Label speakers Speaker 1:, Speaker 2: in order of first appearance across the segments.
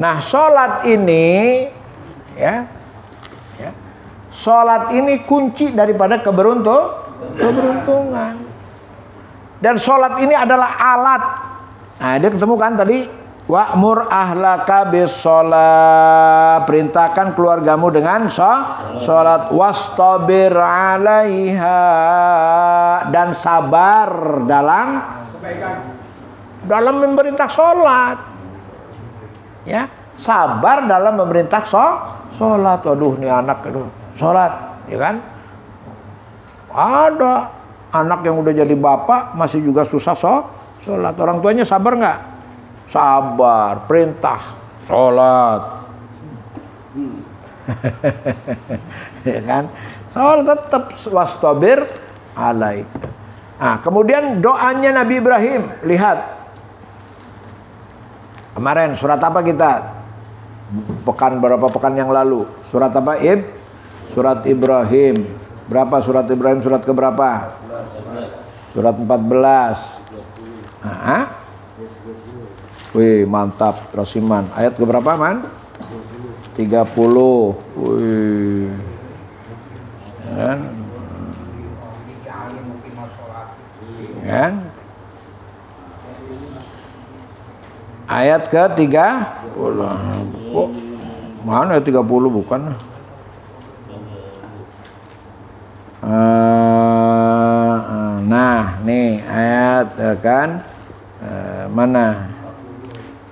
Speaker 1: Nah, sholat ini ya, sholat ini kunci daripada keberuntungan. Dan sholat ini adalah alat. Nah, dia ketemu kan tadi, wa'mur ahlaka bis-sholat, perintahkan keluargamu dengan sholat, wastabir 'alaiha, dan sabar dalam memerintah sholat. Ya, sabar dalam memerintah sholat. Waduh, nih anak sholat, ya kan? Ada anak yang udah jadi bapak masih juga susah sholat. Orang tuanya sabar nggak? Sabar, perintah sholat. Ya kan? Sholat tetap wastabir alaik. Nah, kemudian doanya Nabi Ibrahim, lihat. Kemarin surat apa kita? Berapa pekan yang lalu? Surat apa? Surat Ibrahim. Berapa surat Ibrahim? Surat keberapa? Surat 14. Nah, wih, mantap, Rosiman. Ayat keberapa, Man? 30. Wih. Kan? Kan? Ayat ke-30. Kok mana ayat 30 bukan? Nah, nih ayat kan mana?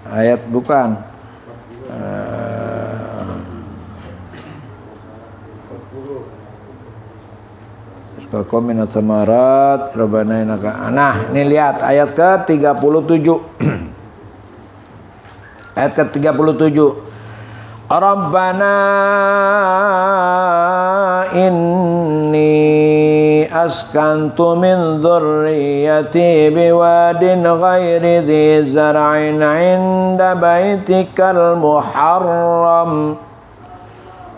Speaker 1: Ayat bukan. Minat samarat rabbana innaka. Nah, ini lihat ayat ke-37. Ayat ke-37. Rabbana inni askantu min dzurriyyati biwadin ghairi dzi zar'in 'inda baitikal muharram.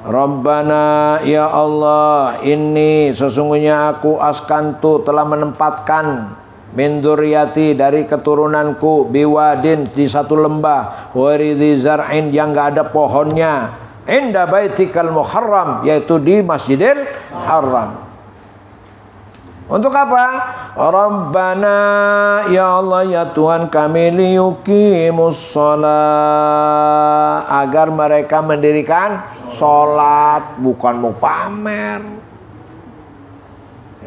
Speaker 1: Rabbana, ya Allah, inni sesungguhnya aku askantu telah menempatkan min dzurriyyati dari keturunanku biwadin di satu lembah ghairi dzi zar'in yang enggak ada pohonnya inda baitikal muharram, yaitu di Masjidil Haram. Untuk apa? Rabbana, ya Allah, ya Tuhan kami, liyuqimus shalah, agar mereka mendirikan sholat, bukan mau pamer,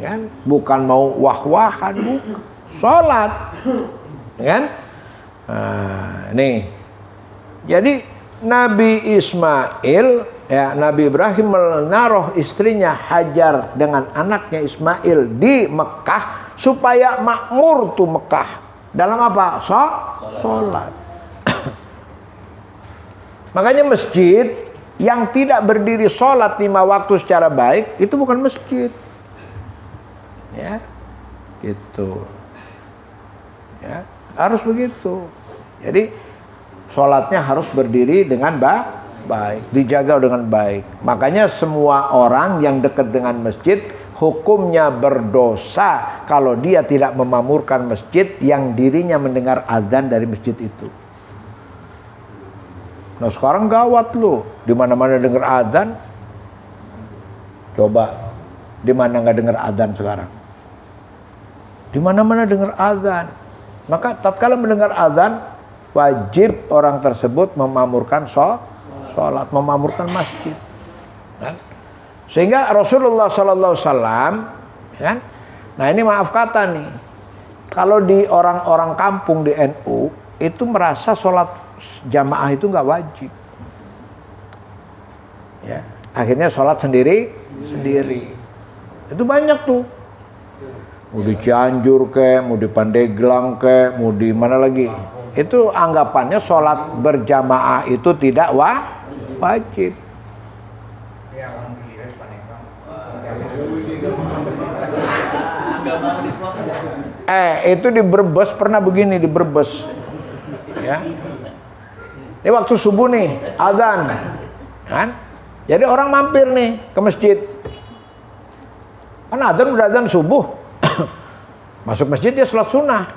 Speaker 1: kan? Bukan mau wah-wahan, bukan. Sholat, kan? Nah, nih. Jadi Nabi Ismail, ya, Nabi Ibrahim menaruh istrinya Hajar dengan anaknya Ismail di Mekah supaya makmur tuh Mekah. Dalam apa? Sholat. Makanya masjid yang tidak berdiri sholat 5 waktu secara baik itu bukan masjid. Ya, gitu. Ya, harus begitu. Jadi sholatnya harus berdiri dengan baik, dijaga dengan baik. Makanya semua orang yang dekat dengan masjid hukumnya berdosa kalau dia tidak memamurkan masjid yang dirinya mendengar azan dari masjid itu. Nah, sekarang gawat loh, di mana-mana dengar azan. Coba, di mana nggak dengar azan sekarang? Di mana-mana dengar azan. Maka tatkala mendengar azan, wajib orang tersebut memamurkan sholat, memamurkan masjid. Kan? Sehingga Rasulullah SAW, kan? Nah ini maaf kata nih, kalau di orang-orang kampung di NU itu merasa sholat jamaah itu nggak wajib. Ya, akhirnya sholat sendiri. Itu banyak tuh. Mau di Cianjur ke, mau di Pandeglang ke, mau di mana lagi. Itu anggapannya sholat berjamaah itu tidak wajib. Itu di Brebes pernah begini, di Brebes. Ya. Ini waktu subuh nih, azan. Kan? Jadi orang mampir nih ke masjid. Kan udah azan subuh. Masuk masjid dia sholat sunnah.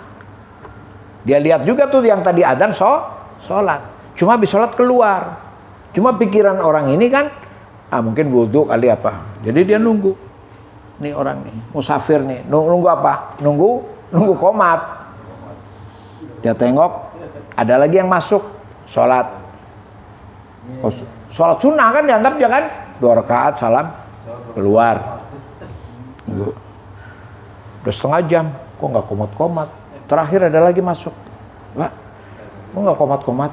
Speaker 1: Dia lihat juga tuh yang tadi adzan sholat. cuma habis sholat keluar. Cuma pikiran orang ini kan, mungkin wudhu kali apa. Jadi dia nunggu. Nih orang nih, musafir nih, nunggu apa? Nunggu qomat. Dia tengok, ada lagi yang masuk, sholat. Sholat sunnah kan dianggap dia kan, 2 rakaat salam, keluar. Nunggu. Udah setengah jam, kok nggak qomat-qomat. Terakhir ada lagi masuk. Pak, kok nggak qomat-qomat?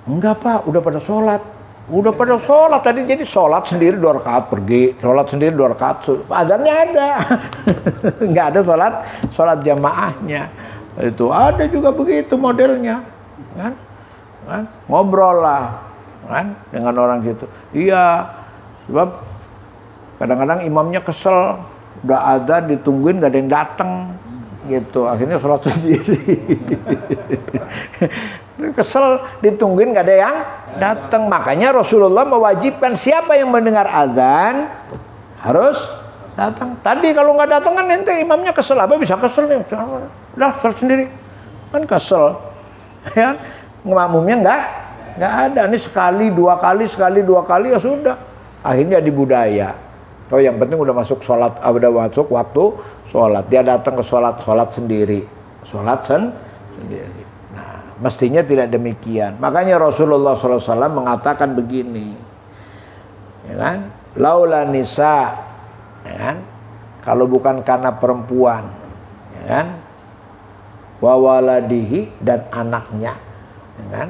Speaker 1: Enggak pak, udah pada sholat. Udah pada sholat tadi, jadi sholat sendiri 2 rakaat pergi, sholat sendiri 2 rakaat, azannya ada. Enggak ada sholat jamaahnya. Itu ada juga begitu modelnya, kan? Ngobrol lah, kan? Dengan orang situ. Iya, sebab kadang-kadang imamnya kesel, udah azan ditungguin gak ada yang datang. Gitu, akhirnya sholat sendiri. Kesel ditungguin gak ada yang datang. Makanya Rasulullah mewajibkan siapa yang mendengar azan harus datang. Tadi kalau nggak datang kan ente imamnya kesel. Apa bisa kesel nih? Udah sholat sendiri kan kesel, ya. Makmumnya nggak ada. Ini sekali 2 kali ya sudah. Akhirnya dibudaya. Oh yang penting udah masuk sholat, udah masuk waktu sholat, dia datang ke sholat sendiri, sendiri. Nah, mestinya tidak demikian. Makanya Rasulullah SAW mengatakan begini, ya kan? Laula nisa, ya kan? Kalau bukan karena perempuan, ya kan? Wa waladihi, dan anaknya, ya kan?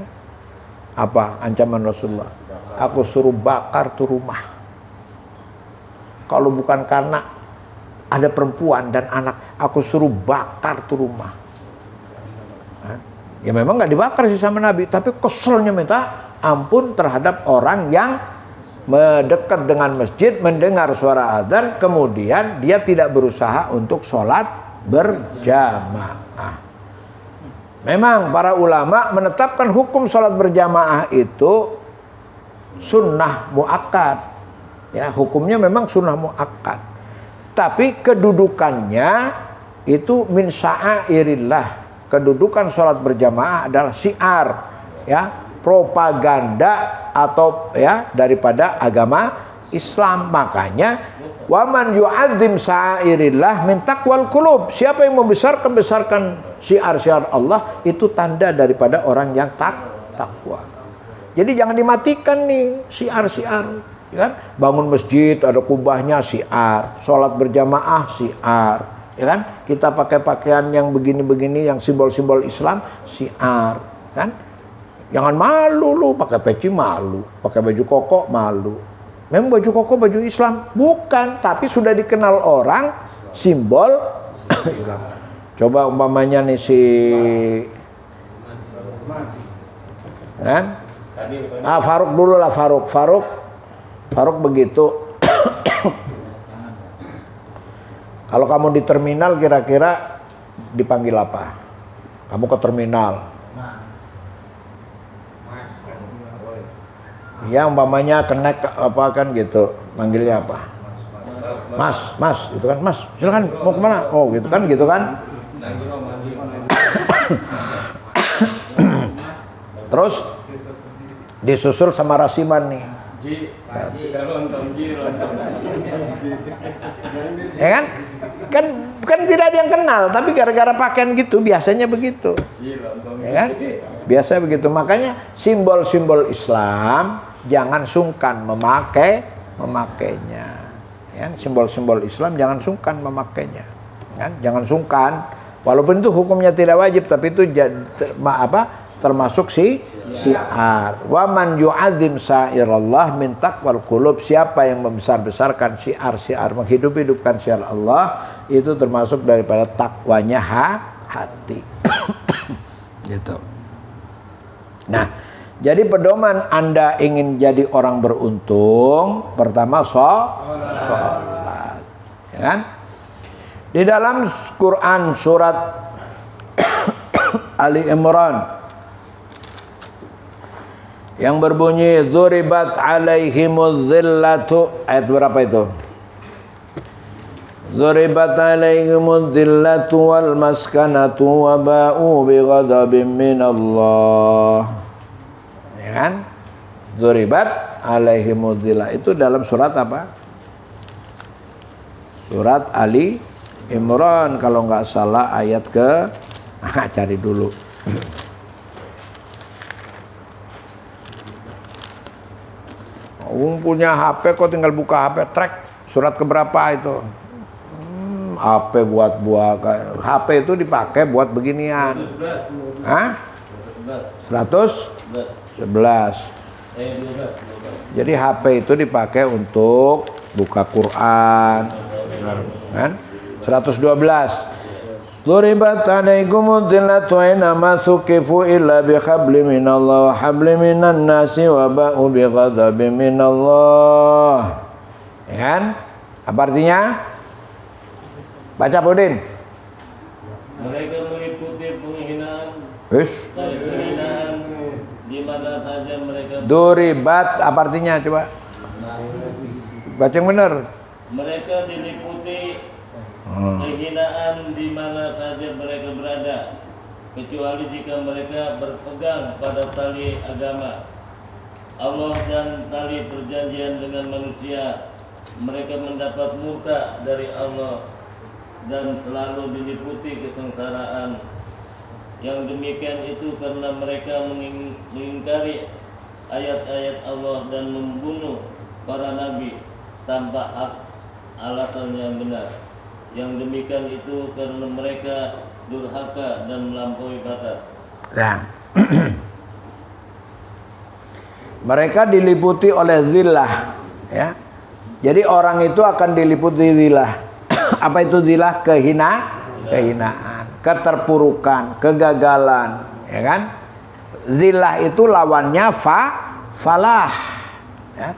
Speaker 1: Apa ancaman Rasulullah? Aku suruh bakar tuh rumah. Kalau bukan karena ada perempuan dan anak, aku suruh bakar tuh rumah. Ya memang nggak dibakar sih sama Nabi, tapi keselnya minta ampun terhadap orang yang mendekat dengan masjid, mendengar suara azan, kemudian dia tidak berusaha untuk sholat berjamaah. Memang para ulama menetapkan hukum sholat berjamaah itu sunnah muakkad. Ya, hukumnya memang sunnah muakkad. Tapi kedudukannya itu min sya'airillah. Kedudukan sholat berjamaah adalah syiar, ya, propaganda atau ya daripada agama Islam. Makanya waman yu'adzim sya'airillah min taqwal qulub. Siapa yang membesarkan syiar-syiar Allah, itu tanda daripada orang yang takwa. Jadi jangan dimatikan nih syiar-syiar. Ya kan? Bangun masjid ada kubahnya syiar, sholat berjamaah syiar, ya kan? Kita pakai pakaian yang begini-begini yang simbol-simbol Islam syiar, kan? Jangan malu lu pakai peci, malu pakai baju koko, malu. Memang baju koko baju Islam bukan, tapi sudah dikenal orang simbol Islam. Coba umpamanya nih si, kan? Faruk dulu lah, Faruk begitu. Kalau kamu di terminal kira-kira dipanggil apa? Kamu ke terminal. Ya umpamanya kenek apa kan gitu, manggilnya apa? Mas, itu kan Mas. Silakan mau kemana? Oh gitu kan. Terus disusul sama rasiman nih. Ya kan tidak ada yang kenal, tapi gara-gara pakaian gitu biasanya begitu, ya kan? Biasa begitu. Makanya simbol-simbol Islam jangan sungkan memakainya, ya, simbol-simbol Islam jangan sungkan memakainya, kan? Jangan sungkan, walaupun itu hukumnya tidak wajib, tapi itu termasuk syiar. Wa man yu'adzim sa'irallah min taqwal qulub. Siapa yang membesar-besarkan syiar-syiar, menghidup-hidupkan syiar Allah, itu termasuk daripada takwanya hati. Gitu. Nah, jadi pedoman Anda ingin jadi orang beruntung, pertama sholat. Ya kan? Di dalam Quran surat Ali Imran yang berbunyi dzuribat alaihimuz zillatu, ayat berapa itu? Dzuribat 'alaihimud dhillatu wal maskanatu wa ba'u bighadabin minallah. Ya kan? Dzuribat 'alaihimud dhillah itu dalam surat apa? Surat Ali Imran kalau nggak salah ayat ke cari dulu. Punya HP kok tinggal buka HP track surat keberapa itu? HP HP itu dipakai buat beginian.
Speaker 2: 111.
Speaker 1: Hah? 111. Jadi HP itu dipakai untuk buka Quran. Kan? 112. Duribat 'alaikumud dhillatu aina ma thuqifu illa bi hablin minallah wa hablin minan nasi wa ba'u bi ghadabin minallah. Ya kan? Apa artinya? Baca Budin.
Speaker 2: Mereka meliputi penghinaan. Penghinaan di mana saja mereka.
Speaker 1: Duribat apa artinya coba? Baca yang benar.
Speaker 2: Mereka diliputi penghinaan di mana saja mereka berada, kecuali jika mereka berpegang pada tali agama Allah dan tali perjanjian dengan manusia. Mereka mendapat murka dari Allah dan selalu diliputi kesengsaraan. Yang demikian itu karena mereka mengingkari ayat-ayat Allah dan membunuh para nabi tanpa hak alasan yang benar. Yang demikian itu karena mereka durhaka dan melampaui batas.
Speaker 1: Nah. Mereka diliputi oleh zillah, ya. Jadi orang itu akan diliputi zillah. Apa itu zillah? Kehinaan, keterpurukan, kegagalan, ya kan? Zillah itu lawannya falah, ya.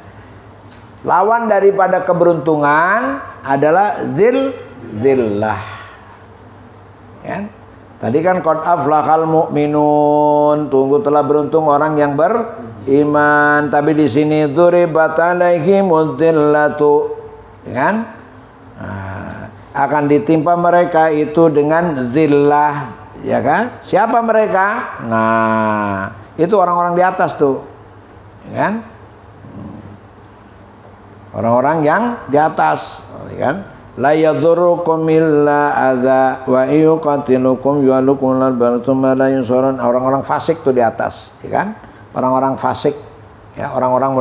Speaker 1: Lawan daripada keberuntungan adalah zillah. Ya. Tadi kan qad aflahal mu'minun, tunggu telah beruntung orang yang beriman. Tapi di sini dzuribat 'alaihimuz dhillatu, ya kan? Nah, akan ditimpa mereka itu dengan zillah, ya kan? Siapa mereka? Nah, itu orang-orang di atas tuh, ya kan? Orang-orang yang di atas, ya kan? La yadurrukum illa adza wa yuqatilukum yu'alukum lal balatum la yunsurun. Orang-orang fasik tuh di atas, ya kan? Orang-orang fasik, ya, orang-orang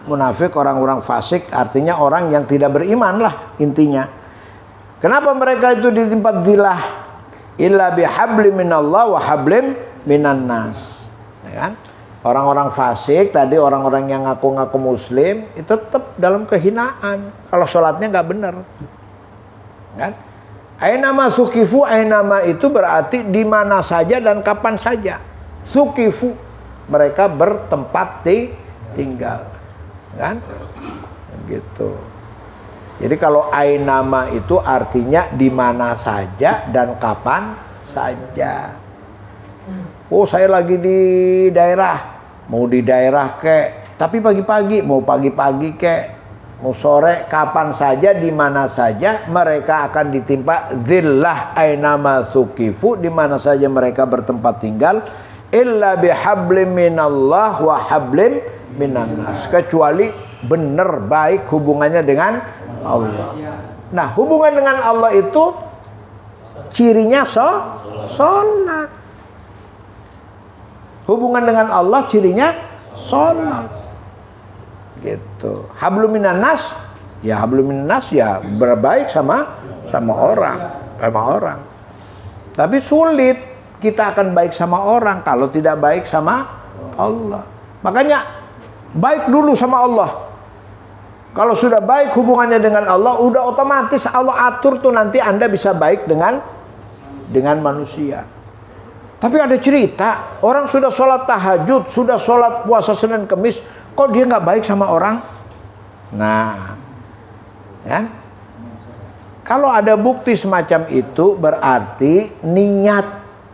Speaker 1: munafik, orang-orang fasik artinya orang yang tidak beriman lah intinya. Kenapa mereka itu ditimpa dhillah? Illa bihablim minallah wa hablim minan nas, ya kan? Orang-orang fasik tadi, orang-orang yang ngaku-ngaku muslim itu tetap dalam kehinaan kalau sholatnya nggak benar, kan? Ainama sukifu, ainama itu berarti di mana saja dan kapan saja. Sukifu, mereka bertempat tinggal, kan? Gitu. Jadi kalau ainama itu artinya di mana saja dan kapan saja. Oh, saya lagi di daerah, mau di daerah kek, tapi pagi-pagi, mau pagi-pagi kek, mau sore, kapan saja, di mana saja mereka akan ditimpa zillah ainama sukifu, di mana saja mereka bertempat tinggal, illa bihablim minallah wa hablim minan nas, kecuali benar baik hubungannya dengan Allah. Nah, hubungan dengan Allah itu cirinya sholat. Hubungan dengan Allah cirinya sholat. Gitu. Hablum minan nas, ya hablum minan nas ya berbaik sama orang. Tapi sulit kita akan baik sama orang kalau tidak baik sama Allah. Makanya baik dulu sama Allah. Kalau sudah baik hubungannya dengan Allah, udah otomatis Allah atur tuh nanti Anda bisa baik dengan manusia. Tapi ada cerita, orang sudah sholat tahajud, sudah sholat puasa Senin Kemis, kok dia nggak baik sama orang? Nah, kan? Kalau ada bukti semacam itu, berarti niat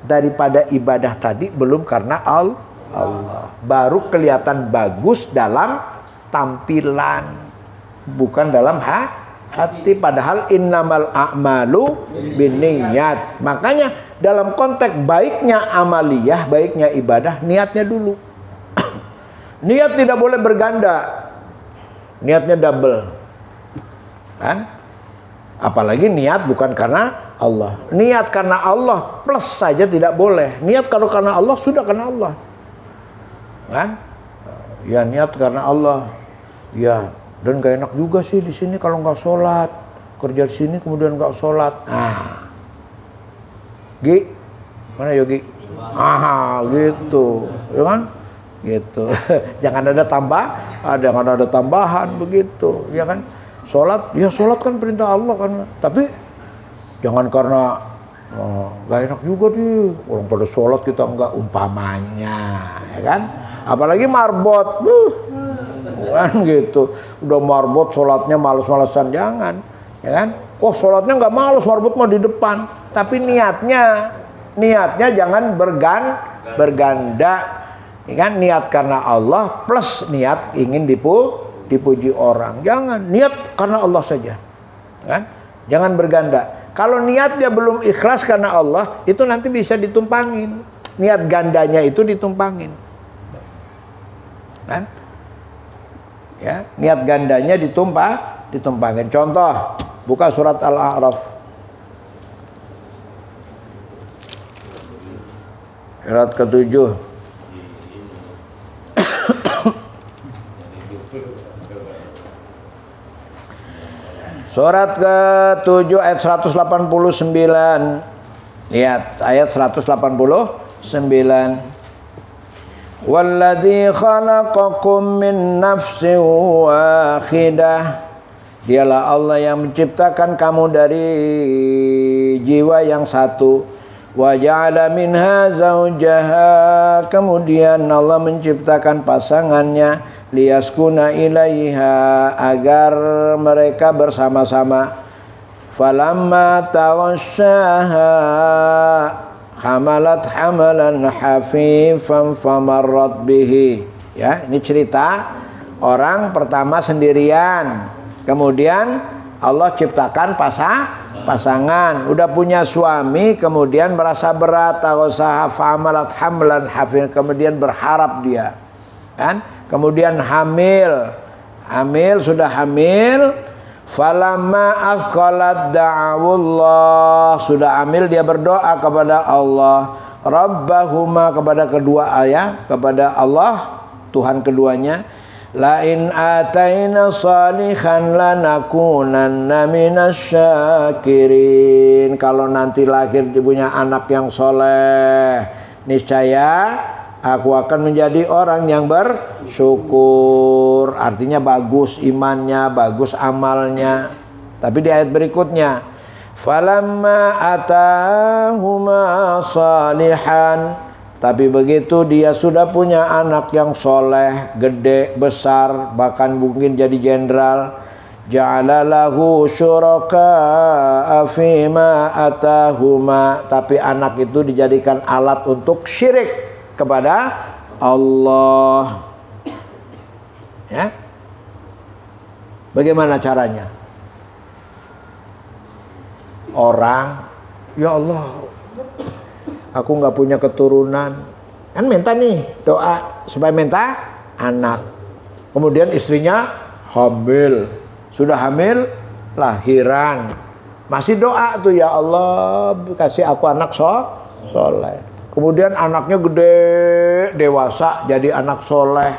Speaker 1: daripada ibadah tadi belum karena Allah. Baru kelihatan bagus dalam tampilan, bukan dalam hati, padahal innamal a'malu binniyat. Makanya dalam konteks baiknya amaliyah, baiknya ibadah, niatnya dulu. Niat tidak boleh berganda, niatnya double, kan? Apalagi niat bukan karena Allah. Niat karena Allah plus saja tidak boleh. Niat kalau karena Allah sudah karena Allah, kan? Ya niat karena Allah, ya. Dan gak enak juga sih di sini kalau nggak sholat, kerja di sini kemudian nggak sholat. Gi, mana Yogi? Gitu, ya kan? Gitu. Jangan ada tambahan begitu, ya kan? Sholat, ya sholat kan perintah Allah kan. Tapi jangan karena nggak enak juga nih orang pada sholat kita enggak, umpamanya, ya kan? Apalagi marbot, kan gitu. Udah marbot sholatnya males-malesan, jangan, ya kan? Oh sholatnya nggak males, marbot mau di depan, tapi niatnya jangan berganda. Ya kan, niat karena Allah plus niat ingin dipuji orang. Jangan niat karena Allah saja, kan? Jangan berganda. Kalau niat dia belum ikhlas karena Allah, itu nanti bisa ditumpangin. Niat gandanya itu ditumpangin, kan? Ya, niat gandanya ditumpangin. Contoh, buka surat Al-A'raf. Surat ke-7. Surat ke-7 ayat 189. Lihat ayat 189. Walladzi khalaqakum min nafsin wahidah. Dialah Allah yang menciptakan kamu dari jiwa yang satu. Wa ja'ala minha zawjaha. Kemudian Allah menciptakan pasangannya, liyaskuna ilaiha, agar mereka bersama-sama. Falamma taghasyaha hamalat hamalan hafifan famarrat bihi. Ya, ini cerita orang pertama sendirian. Kemudian Allah ciptakan pasangan, udah punya suami, kemudian merasa berat, taghasyaha hamalat hamlan hafifan, kemudian berharap dia, kan? Kemudian hamil, sudah hamil. Falamma asqalat da'awullah, sudah hamil dia berdoa kepada Allah, Rabbahuma, kepada kedua ayah, kepada Allah Tuhan keduanya. La in ataina salihan lanakunanna minasyakirin. Kalau nanti lahir punya anak yang soleh, niscaya aku akan menjadi orang yang bersyukur. Artinya bagus imannya, bagus amalnya. Tapi di ayat berikutnya, falamma atahuma salihan, tapi begitu dia sudah punya anak yang soleh, gede, besar, bahkan mungkin jadi jenderal, ja'ala lahu syuraka fima atahuma, tapi anak itu dijadikan alat untuk syirik kepada Allah. Ya. Bagaimana caranya? Orang, ya Allah, aku nggak punya keturunan, kan minta nih doa supaya minta anak. Kemudian istrinya hamil, sudah hamil, lahiran, masih doa tuh, ya Allah kasih aku anak soleh. Kemudian anaknya gede, dewasa, jadi anak soleh,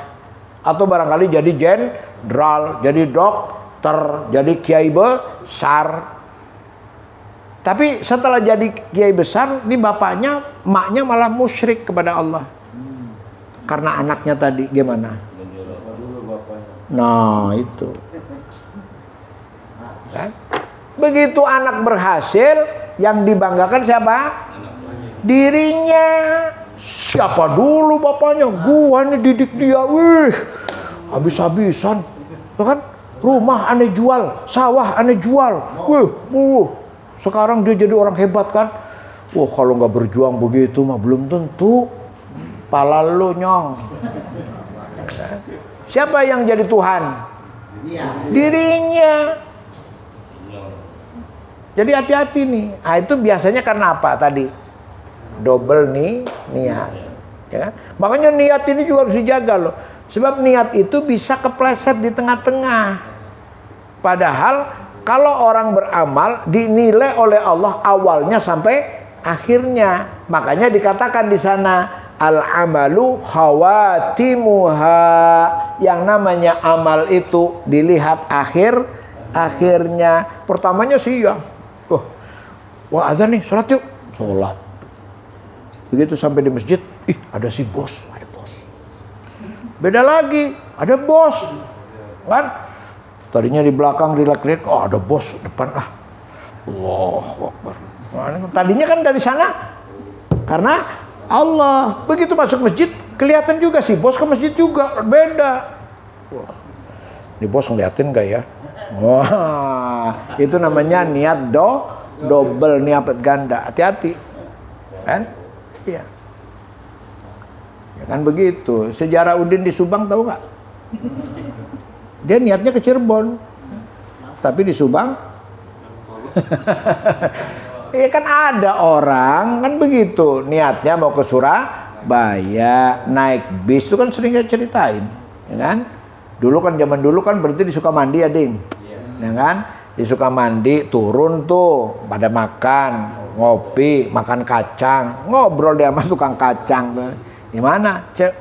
Speaker 1: atau barangkali jadi jenderal, jadi dokter, jadi kiai besar. Tapi setelah jadi kiai besar, ini bapaknya, emaknya malah musyrik kepada Allah. Karena anaknya tadi gimana? Nah itu. Kan? Begitu anak berhasil, yang dibanggakan siapa? Dirinya. Siapa dulu bapaknya? Gua nih didik dia, wih, habis-habisan. Kan? Rumah aneh jual, sawah aneh jual, wih, sekarang dia jadi orang hebat kan? Wah, kalau nggak berjuang begitu mah belum tentu. Pala lu nyong. Siapa yang jadi Tuhan? Dirinya. Jadi hati-hati nih. Nah, itu biasanya karena apa tadi? Double nih niat. Ya kan? Makanya niat ini juga harus dijaga loh. Sebab niat itu bisa kepleset di tengah-tengah. Padahal kalau orang beramal dinilai oleh Allah awalnya sampai akhirnya. Makanya dikatakan di sana al-amalu khawatimuha. Yang namanya amal itu dilihat akhirnya. Pertamanya siang. Wah azan nih, sholat yuk. Sholat. Begitu sampai di masjid, ada si bos, ada bos. Beda lagi, ada bos. Kan? Tadinya di belakang rilek-rilek, ada bos depan Allahu Akbar. Tadinya kan dari sana karena Allah. Begitu masuk masjid kelihatan juga si bos ke masjid juga beda. Wah, ini bos ngeliatin gak ya? Wah, itu namanya niat double, niat ganda. Hati-hati, kan? Iya. Ya kan begitu. Sejarah Udin di Subang tahu nggak? Dia niatnya ke Cirebon, tapi di Subang. Iya kan ada orang kan begitu niatnya mau ke Surabaya naik bis itu kan sering saya ceritain, ya kan? Zaman dulu kan berarti di Sukamandi ya ding, ya kan? Di Sukamandi turun tuh pada makan ngopi makan kacang ngobrol dia sama tukang kacang tuh. Di mana cek?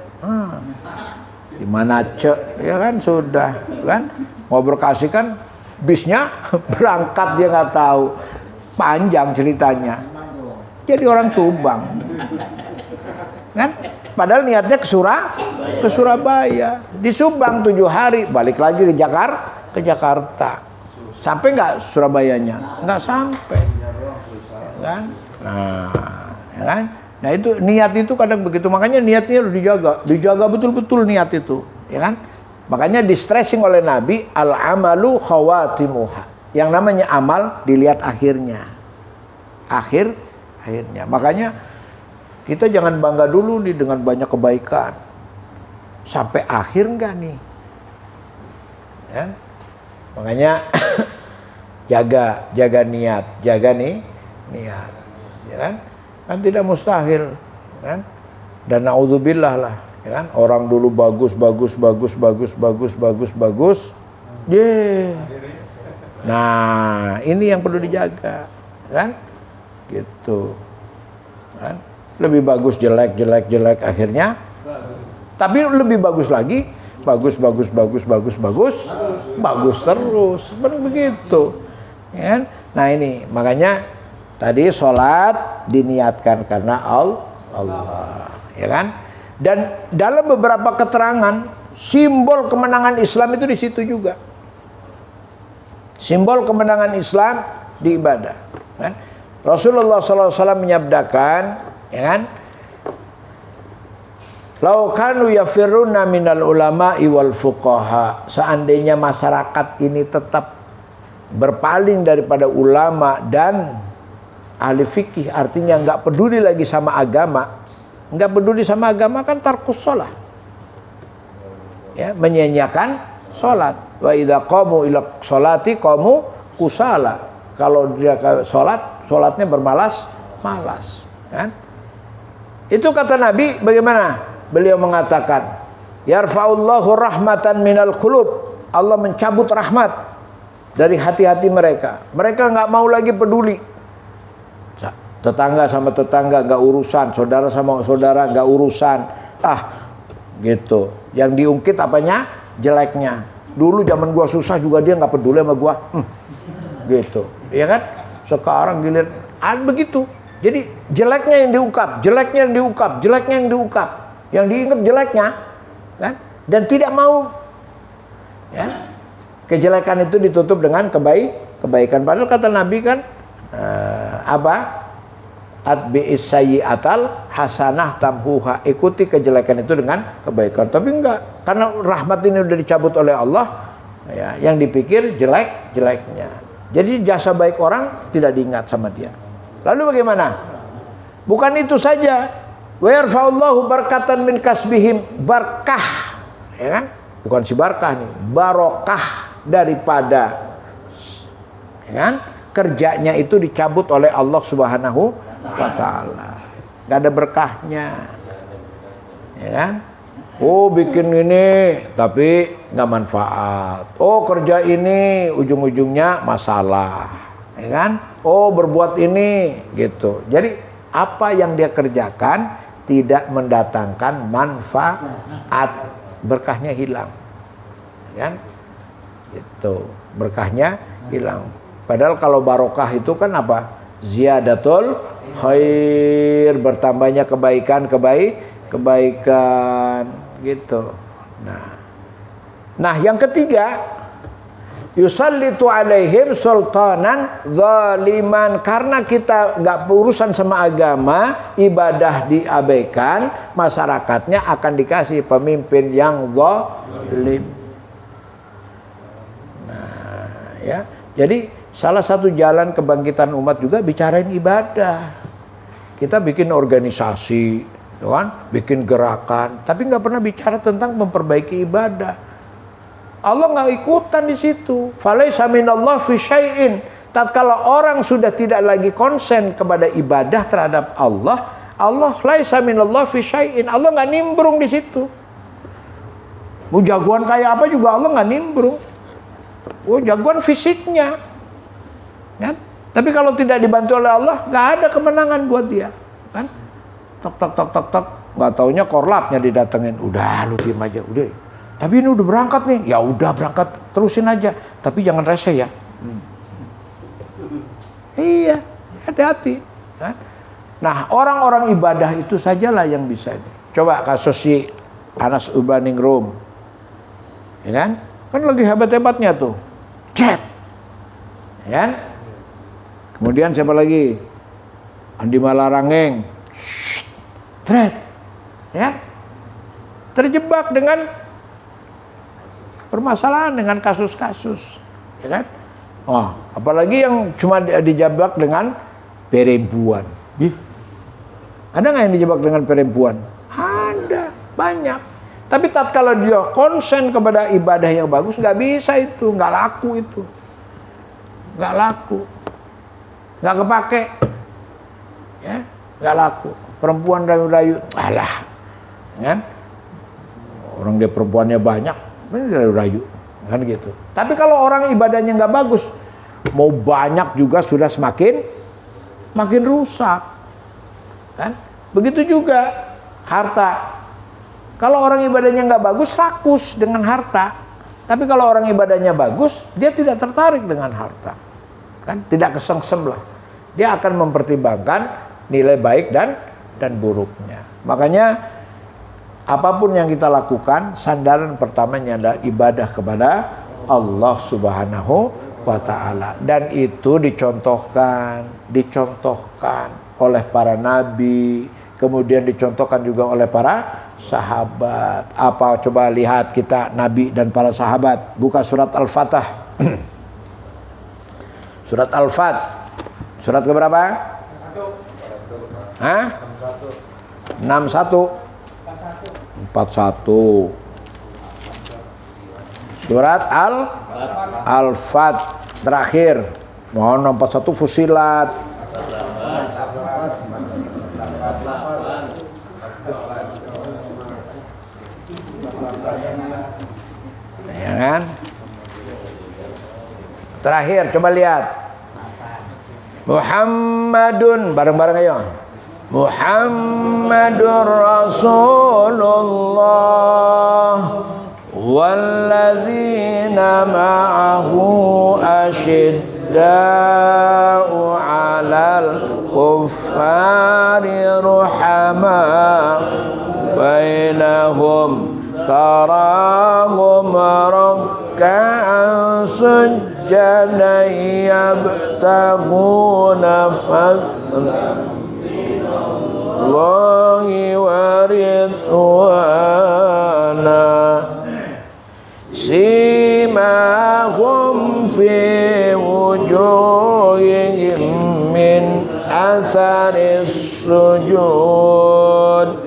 Speaker 1: Di mana cek? Ya kan sudah kan ngobrol kasih kan bisnya berangkat dia nggak tahu. Panjang ceritanya. Jadi orang Subang. Kan? Padahal niatnya ke Surabaya. Di Subang 7 hari, balik lagi ke Jakarta. Sampai nggak Surabayanya? Nggak sampai. Kan? Ya kan? Nah itu niat itu kadang begitu. Makanya niatnya harus dijaga betul-betul niat itu, ya kan? Makanya di stressing oleh Nabi al-amalu khawatimuha. Yang namanya amal dilihat akhirnya. Akhirnya. Makanya kita jangan bangga dulu nih dengan banyak kebaikan. Sampai akhir enggak nih? Ya. Makanya jaga niat, niat. Ya kan? Kan tidak mustahil, kan? Dan naudzubillah lah, ya kan? Orang dulu bagus. Nah, ini yang perlu dijaga, kan? Gitu. Kan? Lebih bagus jelek akhirnya. Tapi lebih bagus lagi, bagus terus. Seperti begitu. Ya kan? Nah, ini makanya tadi sholat diniatkan karena Allah, ya kan? Dan dalam beberapa keterangan simbol kemenangan Islam itu di situ juga. Simbol kemenangan Islam di ibadah. Kan? Rasulullah SAW menyabdakan, ya kan? Lau kanu yafiruna minal ulama'i wal fuqaha. Seandainya masyarakat ini tetap berpaling daripada ulama dan ahli fikih, artinya nggak peduli lagi sama agama. Nggak peduli sama agama kan tarkus sholat. Ya, menyanyiakan sholat. Wa idza qamu ila sholati qamu kusala. Kalau dia sholatnya bermalas, kan? Itu kata Nabi bagaimana? Beliau mengatakan, yarfa'ullahu rahmatan minal qulub. Allah mencabut rahmat dari hati-hati mereka. Mereka nggak mau lagi peduli. Tetangga sama tetangga nggak urusan, saudara sama saudara nggak urusan. Gitu. Yang diungkit apanya? Jeleknya. Dulu zaman gua susah juga dia nggak peduli sama gua. Gitu. Ya kan? Sekarang gilir begitu. Jadi jeleknya yang diungkap. Yang diingat jeleknya, kan? Dan tidak mau, ya, kejelekan itu ditutup dengan kebaikan. Padahal kata Nabi kan, atbi'is sayyi'atal hasanah tamhuha. Ikuti kejelekan itu dengan kebaikan. Tapi enggak, karena rahmat ini udah dicabut oleh Allah, ya, yang dipikir jeleknya. Jadi jasa baik orang tidak diingat sama dia. Lalu bagaimana? Bukan itu saja. Wa yarfa'ullahu barakatan min kasbihim, barkah, ya kan? Bukan si barkah nih, barokah daripada, ya kan? kerjanya itu dicabut oleh Allah Subhanahu wa taala. Enggak ada berkahnya. Ya kan? Oh, bikin ini tapi nggak manfaat. Oh, kerja ini ujung-ujungnya masalah. Ya kan? Oh, berbuat ini gitu. Jadi apa yang dia kerjakan tidak mendatangkan manfaat, berkahnya hilang. Ya kan? Itu berkahnya hilang. Padahal kalau barokah itu kan apa? Ziyadatul khair, bertambahnya kebaikan gitu. Nah, yang ketiga, yusallitu alaihim sultanan zaliman, karena kita nggak berurusan sama agama, ibadah diabaikan, masyarakatnya akan dikasih pemimpin yang zalim. Nah, ya. Jadi salah satu jalan kebangkitan umat juga bicarain ibadah. Kita bikin organisasi, kan? Bikin gerakan, tapi nggak pernah bicara tentang memperbaiki ibadah. Allah nggak ikutan di situ. Falaisa minallah fi syai'in. Tatkala orang sudah tidak lagi konsen kepada ibadah terhadap Allah, Allah laisa minallah fi syai'in. Allah nggak nimbrung di situ. Mau jagoan kayak apa juga Allah nggak nimbrung. Oh, jagoan fisiknya, kan? Tapi kalau tidak dibantu oleh Allah, nggak ada kemenangan buat dia, kan? Tok, nggak taunya korlapnya didatengin. Udah, lu diem aja, udah. Tapi ini udah berangkat nih, ya udah berangkat, terusin aja. Tapi jangan rese ya. Iya, hati-hati. Kan? Nah, orang-orang ibadah itu sajalah yang bisa. Coba kasus si Anas Urbaningrum, ya kan? Kan lagi hebat-hebatnya tuh, Cet, ya kan? Kemudian siapa lagi? Andi Malarangeng, Tret, ya, terjebak dengan permasalahan, dengan kasus-kasus, ya kan? Oh, apalagi yang cuma dijebak dengan perempuan. Ada nggak yang dijebak dengan perempuan? Ada, banyak. Tapi tatkala dia konsen kepada ibadah yang bagus, nggak bisa itu, nggak laku itu, nggak laku, nggak kepake, ya, nggak laku. Perempuan rayu-rayu, alah, kan? Orang dia perempuannya banyak, ini rayu-rayu, kan gitu. Tapi kalau orang ibadahnya nggak bagus, mau banyak juga sudah makin rusak, kan? Begitu juga harta. Kalau orang ibadahnya nggak bagus, rakus dengan harta. Tapi kalau orang ibadahnya bagus, dia tidak tertarik dengan harta, kan? Tidak kesengsem lah. Dia akan mempertimbangkan nilai baik dan buruknya. Makanya apapun yang kita lakukan, sandaran pertamanya adalah ibadah kepada Allah Subhanahu wa ta'ala. Dan itu dicontohkan oleh para nabi, kemudian dicontohkan juga oleh para sahabat. Apa, coba lihat kita nabi dan para sahabat. Buka surat Al-Fatah. Surat Al-Fat. Surat keberapa? 61. 41. Surat Al-Fat terakhir. Mohon 41 Fusilat. Ya kan? Terakhir, coba lihat. Muhammadun, bareng-bareng ayo. Muhammadur Rasulullah walladzina ma'ahu asyidda'u 'alal kuffari ruhamaa bainahum tarahum ruk'an sujjadan yabtaguna fadlan Allahi wa ridwana simahum fi wujuhihim min atharis sujud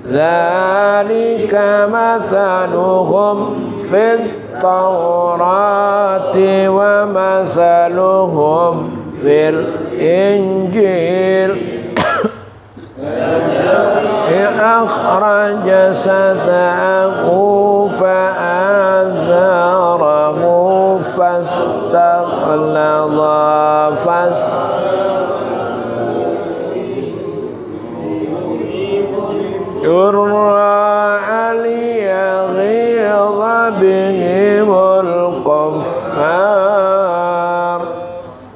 Speaker 1: dzalika mathaluhum fit tawrati wa mathaluhum fil Injil akhraja sata'ahu fa'azarahu fastaghladha yurra liyaghidha bihimul kuffar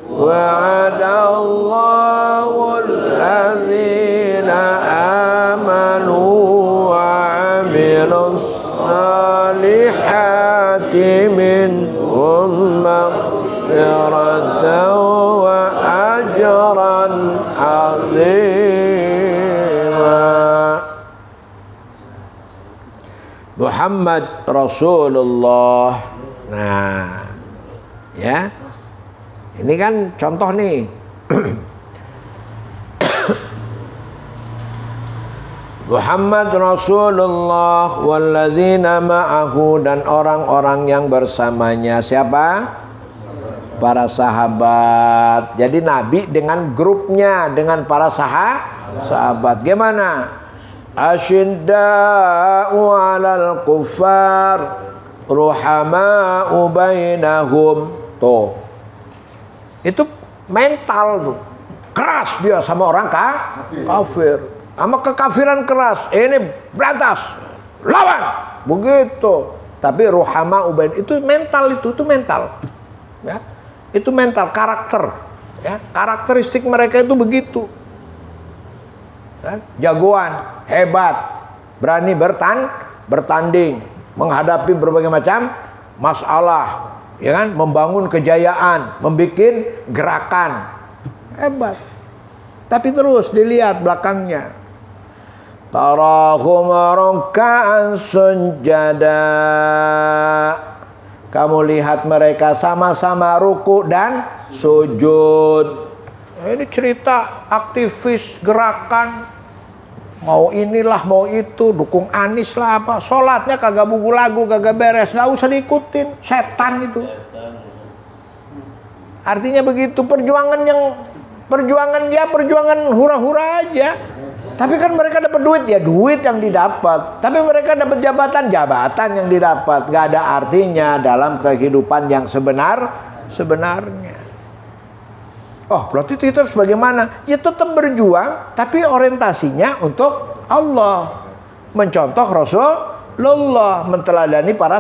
Speaker 1: wa'adallahu alladhina amanu wa 'amilus salihati minhum maghfiratan wa ajran 'azima. Muhammad Rasulullah. Nah, ya. Ini kan contoh nih. Muhammad Rasulullah walladzina ma'ahu, dan orang-orang yang bersamanya. Siapa? Para sahabat. Jadi Nabi dengan grupnya, dengan para sahabat. Gimana? Asyidda'u 'alal kuffar ruhama'u bainahum. Tuh. Itu mental tuh. Keras dia sama orang kafir. Sama kekafiran keras. Ini berantas. Lawan. Begitu. Tapi ruhama'u bainahum itu mental, itu mental. Ya. Itu mental, karakter. Ya. Karakteristik mereka itu begitu. Jagoan, hebat, berani bertanding, menghadapi berbagai macam masalah, ya kan, membangun kejayaan, membikin gerakan, hebat. Tapi terus dilihat belakangnya, tarahum ruk'an sujada, kamu lihat mereka sama-sama ruku dan sujud. Ini cerita aktivis gerakan, mau inilah mau itu, dukung Anies lah apa, sholatnya kagak buku lagu, kagak beres, nggak usah diikutin, setan itu. Artinya begitu, perjuangan hura-hura aja. Tapi kan mereka dapat duit, ya duit yang didapat. Tapi mereka dapat jabatan yang didapat. Nggak ada artinya dalam kehidupan yang sebenarnya. Oh, berarti kita harus bagaimana? Ya tetap berjuang, tapi orientasinya untuk Allah. Mencontoh Rasulullah, menteladani para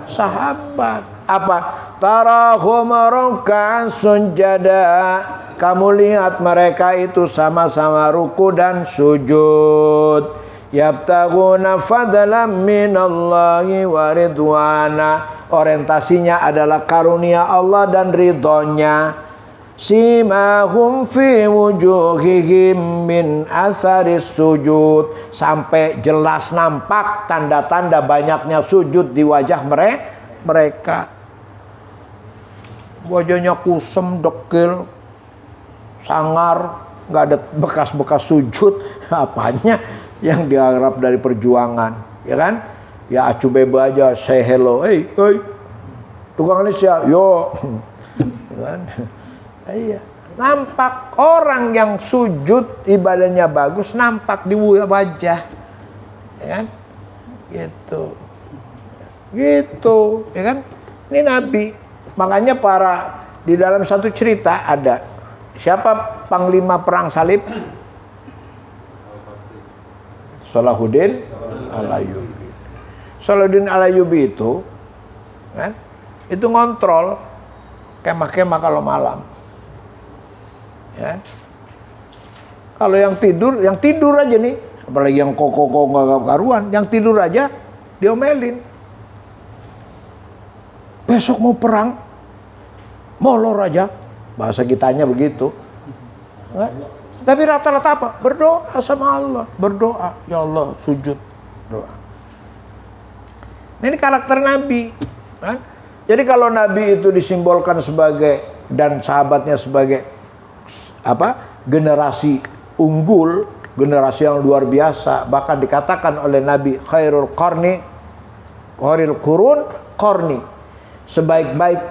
Speaker 1: sahabat. Apa? Tarahum ruk'an sujada. Kamu lihat mereka itu sama-sama ruku dan sujud. Yabtaghuna fadlan minallahi wa ridwana. Orientasinya adalah karunia Allah dan ridhonya. Simahum fi wujuhihim min atharis sujud, sampai jelas nampak tanda-tanda banyaknya sujud di wajah mereka. Wajahnya kusem, dekil, sangar, nggak ada bekas-bekas sujud. Apanya yang diharap dari perjuangan, ya kan? Ya acu beba aja, say hello, hey, tukang Indonesia, yo, kan? Iya, nampak orang yang sujud ibadahnya bagus, nampak di wajah, ya kan? Gitu, ya kan? Ini Nabi, makanya di dalam satu cerita ada siapa panglima perang salib? Salahuddin Al-Ayyubi. Salahuddin Al-Ayyubi itu, kan? Itu ngontrol kemah-kemah kalau malam. Ya. Kalau yang tidur aja nih, apalagi yang koko nggak karuan, yang tidur aja diomelin. Besok mau perang, molor aja, bahasa kitanya begitu. Nggak? Tapi rata-rata apa? Berdoa sama Allah, berdoa, ya Allah, sujud, doa. Ini karakter Nabi, kan? Jadi kalau Nabi itu disimbolkan sebagai, dan sahabatnya sebagai generasi unggul, generasi yang luar biasa, bahkan dikatakan oleh Nabi khairul qurun, sebaik-baik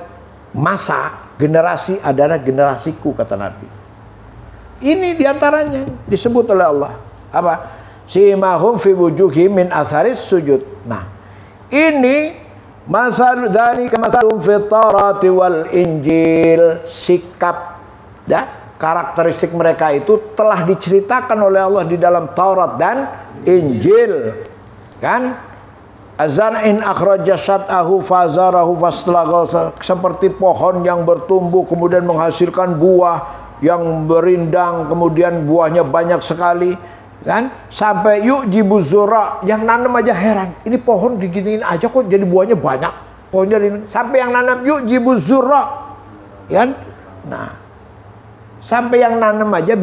Speaker 1: masa, generasi adalah generasiku, kata Nabi. Ini diantaranya disebut oleh Allah. Apa? Simahum fi wujuhihim min atharis sujud. Nah, ini masal dzalika masalum fit Taurati wal Injil. Sikap ya, karakteristik mereka itu telah diceritakan oleh Allah di dalam Taurat dan Injil. Kan? Azan in akhraja syat'ahu fazarahu fastlagha, seperti pohon yang bertumbuh kemudian menghasilkan buah yang berindang, kemudian buahnya banyak sekali, kan? Sampai yu'jibu zura, yang nanam aja heran, ini pohon diginiin aja kok jadi buahnya banyak. Pohonnya sampai yang nanam yu'jibu zura, kan? Nah, sampai yang nanam aja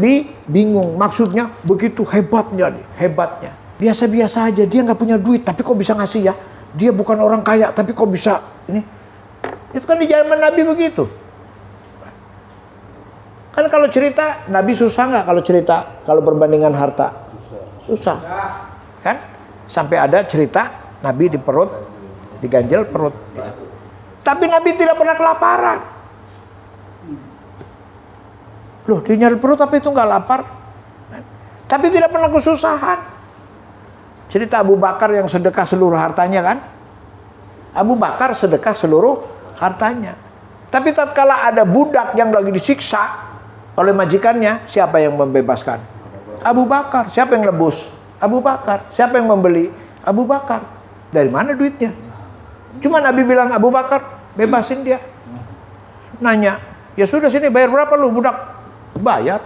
Speaker 1: bingung, maksudnya begitu hebatnya nih, hebatnya. Biasa-biasa aja, dia nggak punya duit, tapi kok bisa ngasih ya? Dia bukan orang kaya, tapi kok bisa ini? Itu kan di zaman Nabi begitu. Kan kalau cerita, Nabi susah nggak kalau cerita, kalau perbandingan harta? Susah. Kan? Sampai ada cerita, Nabi di perut, diganjel perut. Tapi Nabi tidak pernah kelaparan. Loh, dia nyari perut tapi itu nggak lapar. Tapi tidak pernah kesusahan. Cerita Abu Bakar yang sedekah seluruh hartanya, kan? Abu Bakar sedekah seluruh hartanya. Tapi tatkala ada budak yang lagi disiksa oleh majikannya, siapa yang membebaskan? Abu Bakar. Siapa yang nebus? Abu Bakar. Siapa yang membeli? Abu Bakar. Dari mana duitnya? Cuma Nabi bilang, Abu Bakar, bebasin dia. Nanya, ya sudah sini bayar berapa lu budak? Bayar.